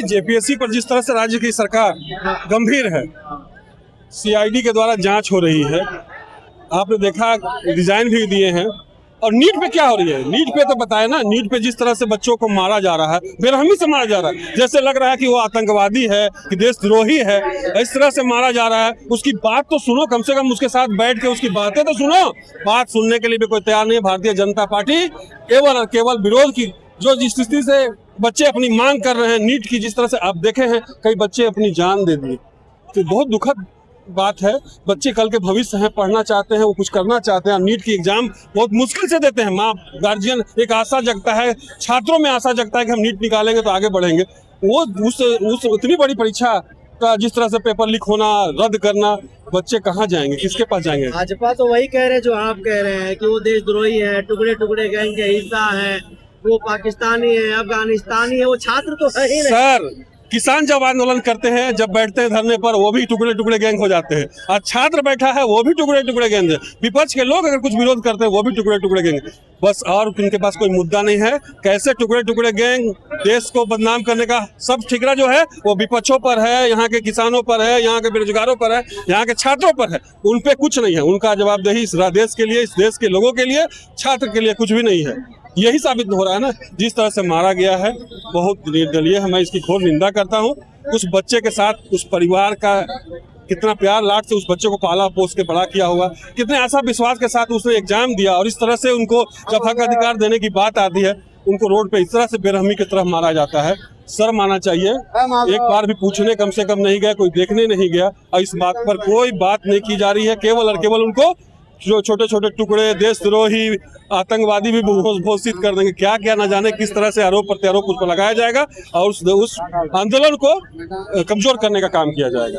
JPSC पर जिस तरह से राज्य की सरकार गंभीर है, सीआईडी के द्वारा जांच हो रही है, आपने देखा डिजाइन भी दिए हैं। और नीट पे क्या हो रही है? नीट पे तो बताए ना, नीट पे जिस तरह से बच्चों को मारा जा रहा है, बेरहमी से मारा जा रहा है, जैसे लग रहा है कि वो आतंकवादी है, कि देशद्रोही है, इस तरह से मारा जा रहा है। उसकी बात तो सुनो, कम से कम उसके साथ बैठ के उसकी बातें तो सुनो। बात सुनने के लिए भी कोई तैयार नहीं है। भारतीय जनता पार्टी केवल और केवल विरोध की, जो जिस स्थिति से बच्चे अपनी मांग कर रहे हैं नीट की, जिस तरह से आप देखे हैं कई बच्चे अपनी जान दे दिए, तो बहुत दुखद बात है। बच्चे कल के भविष्य हैं, पढ़ना चाहते हैं, वो कुछ करना चाहते हैं। नीट की एग्जाम बहुत मुश्किल से देते हैं। माँ गार्जियन एक आशा जगता है, छात्रों में आशा जगता है कि हम नीट निकालेंगे तो आगे बढ़ेंगे। वो उस उतनी बड़ी परीक्षा का जिस तरह से पेपर लीक होना, रद्द करना, बच्चे कहाँ जाएंगे, किसके पास जाएंगे? भाजपा तो वही कह रहे हैं जो आप कह रहे हैं कि वो देशद्रोही है, टुकड़े टुकड़े गैंग के हिस्सा है, वो पाकिस्तानी है, अफगानिस्तानी है। वो छात्र तो है ही नहीं। सर, किसान जब आंदोलन करते हैं, जब बैठते हैं धरने पर, वो भी टुकड़े टुकड़े गैंग हो जाते हैं। और छात्र बैठा है, वो भी टुकड़े टुकड़े गैंग है। विपक्ष के लोग अगर कुछ विरोध करते हैं, वो भी टुकड़े टुकड़े गैंग। बस और उनके पास कोई मुद्दा नहीं है। कैसे टुकड़े टुकड़े गैंग देश को बदनाम करने का सब ठिकरा जो है वो विपक्षों पर है, यहाँ के किसानों पर है, यहाँ के बेरोजगारों पर है, यहाँ के छात्रों पर है। उन पे कुछ नहीं है। उनका जवाबदेही इस देश के लिए, इस देश के लोगों के लिए, छात्र के लिए कुछ भी नहीं है। यही साबित हो रहा है ना, जिस तरह से मारा गया है, बहुत निर्दलीय है। मैं इसकी घोर निंदा करता हूँ। उस बच्चे के साथ उस परिवार का कितना प्यार लाड से उस बच्चे को पाला पोस के बड़ा किया हुआ, कितने आशा विश्वास के साथ उसने एग्जाम दिया, और इस तरह से उनको जब हक अधिकार देने की बात आती है, उनको रोड पे इस तरह से बेरहमी की तरफ मारा जाता है। शर्म आना चाहिए। एक बार भी पूछने कम से कम नहीं गया, कोई देखने नहीं गया, और इस बात पर कोई बात नहीं की जा रही है। केवल और केवल उनको जो छोटे छोटे टुकड़े देशद्रोही, आतंकवादी भी घोषित कर देंगे। क्या क्या न जाने किस तरह से आरोप प्रत्यारोप उस पर लगाया जाएगा और उस आंदोलन को कमजोर करने का काम किया जाएगा।